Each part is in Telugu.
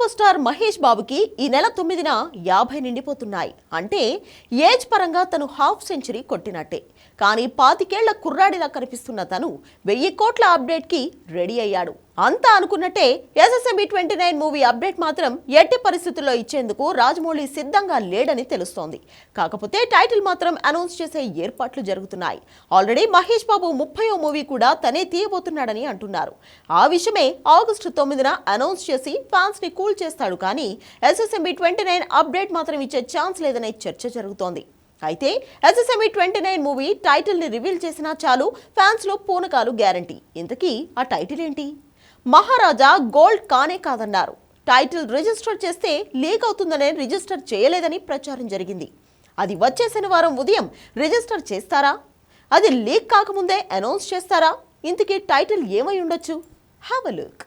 సూపర్ స్టార్ మహేష్ బాబుకి ఈ నెల 9న 50 నిండిపోతున్నాయి. అంటే ఏజ్ పరంగా తను హాఫ్ సెంచరీ కొట్టినట్టే. కానీ 25 ఏళ్ల కుర్రాడిలా కనిపిస్తున్న తను 1000 కోట్ల అప్డేట్ కి రెడీ అయ్యాడు. అంతా అనుకున్నట్టే SSMB 29 మూవీ అప్డేట్ మాత్రం ఎట్టి పరిస్థితుల్లో ఇచ్చేందుకు రాజమౌళి సిద్ధంగా లేడని తెలుస్తోంది. కాకపోతే టైటిల్ మాత్రం అనౌన్స్ చేసే ఏర్పాట్లు జరుగుతున్నాయి. ఆల్రెడీ మహేష్ బాబు 30వ మూవీ కూడా తనే తీయబోతున్నాడని అంటున్నారు. ఆ విషయమే ఆగస్టు 9న అనౌన్స్ చేసి ఫ్యాన్స్ ని కూల్ చేస్తాడు. కానీ SSMB 29 అప్డేట్ మాత్రం ఇచ్చే ఛాన్స్ లేదనే చర్చ జరుగుతోంది. అయితే SSMB 29 మూవీ టైటిల్ ని రివీల్ చేసినా చాలు, ఫ్యాన్స్ లో పూనకాలు గ్యారంటీ. ఇంతకీ ఆ టైటిల్ ఏంటి? మహారాజా గోల్డ్ కానే కాదన్నారు. టైటిల్ రిజిస్టర్ చేస్తే లీక్ అవుతుందనే రిజిస్టర్ చేయలేదని ప్రచారం జరిగింది. అది వచ్చే శనివారం ఉదయం రిజిస్టర్ చేస్తారా? అది లీక్ కాకముందే అనౌన్స్ చేస్తారా? ఇంతకీ టైటిల్ ఏమై ఉండొచ్చు? Have a look.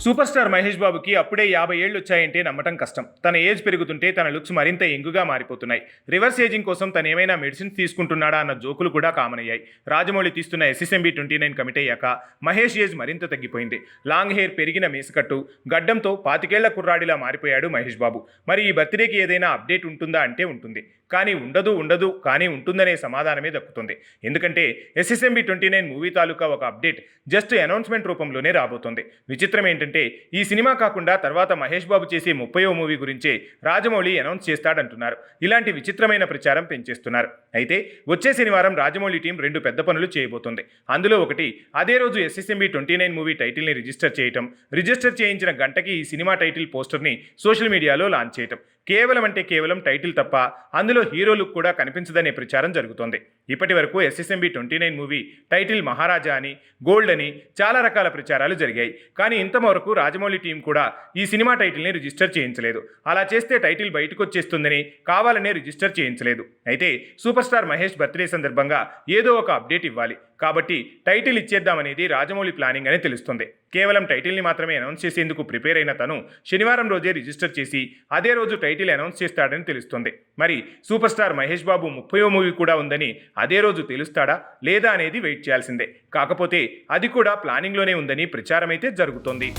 Super star Mahesh బాబుకి అప్పుడే 50 ఏళ్లు వచ్చాయంటే నమ్మటం కష్టం. తన ఏజ్ పెరుగుతుంటే తన లుక్స్ మరింత యంగుగా మారిపోతున్నాయి. రివర్స్ ఏజింగ్ కోసం తను ఏమైనా మెడిసిన్స్ తీసుకుంటున్నాడా అన్న జోకులు కూడా కామన్ అయ్యాయి. రాజమౌళి తీస్తున్న SSMB 29 కమిట్ అయ్యాక మహేష్ ఏజ్ మరింత తగ్గిపోయింది. లాంగ్ హెయిర్, పెరిగిన మీసకట్టు, గడ్డంతో 25 ఏళ్ల కుర్రాడిలా మారిపోయాడు మహేష్ బాబు. మరి ఈ బర్త్డేకి ఏదైనా అప్డేట్ ఉంటుందా అంటే ఉంటుంది. కానీ ఉండదు కానీ ఉంటుందనే సమాధానమే దక్కుతుంది. ఎందుకంటే SSMB 29 మూవీ తాలూకా ఒక అప్డేట్ జస్ట్ అనౌన్స్మెంట్ రూపంలోనే రాబోతోంది. విచిత్రం ఏంటంటే ఈ సినిమా కాకుండా తర్వాత మహేష్ బాబు చేసే 30వ మూవీ గురించే రాజమౌళి అనౌన్స్ చేస్తాడంటున్నారు. ఇలాంటి విచిత్రమైన ప్రచారం పెంచేస్తున్నారు. అయితే వచ్చే శనివారం రాజమౌళి టీం 2 పెద్ద పనులు చేయబోతోంది. అందులో ఒకటి, అదే రోజు SSMB 29 మూవీ టైటిల్ని రిజిస్టర్ చేయటం. రిజిస్టర్ చేయించిన గంటకి ఈ సినిమా టైటిల్ పోస్టర్ని సోషల్ మీడియాలో లాంచ్ చేయటం. కేవలం టైటిల్ తప్ప అందులో హీరో లుక్ కూడా కనిపించదనే ప్రచారం జరుగుతోంది. ఇప్పటి వరకు SSMB 29 మూవీ టైటిల్ మహారాజా అని, గోల్డ్ అని చాలా రకాల ప్రచారాలు జరిగాయి. కానీ ఇంతవరకు రాజమౌళి టీం కూడా ఈ సినిమా టైటిల్ని రిజిస్టర్ చేయించలేదు. అలా చేస్తే టైటిల్ బయటకు వచ్చేస్తుందని కావాలనే రిజిస్టర్ చేయించలేదు. అయితే సూపర్ స్టార్ మహేష్ బర్త్డే సందర్భంగా ఏదో ఒక అప్డేట్ ఇవ్వాలి. కాబట్టి టైటిల్ ఇచ్చేద్దామనేది రాజమౌళి ప్లానింగ్ అని తెలుస్తుంది. కేవలం టైటిల్ని మాత్రమే అనౌన్స్ చేసేందుకు ప్రిపేర్ అయిన తను శనివారం రోజే రిజిస్టర్ చేసి అదే రోజు టైటిల్ అనౌన్స్ చేస్తాడని తెలుస్తుంది. మరి super star Mahesh Babu 30వ movie కూడా ఉందని అదే రోజు తెలుస్తాడా లేదా అనేది వెయిట్ చేయాల్సిందే. కాకపోతే అది కూడా ప్లానింగ్లోనే ఉందని ప్రచారం అయితే జరుగుతోంది.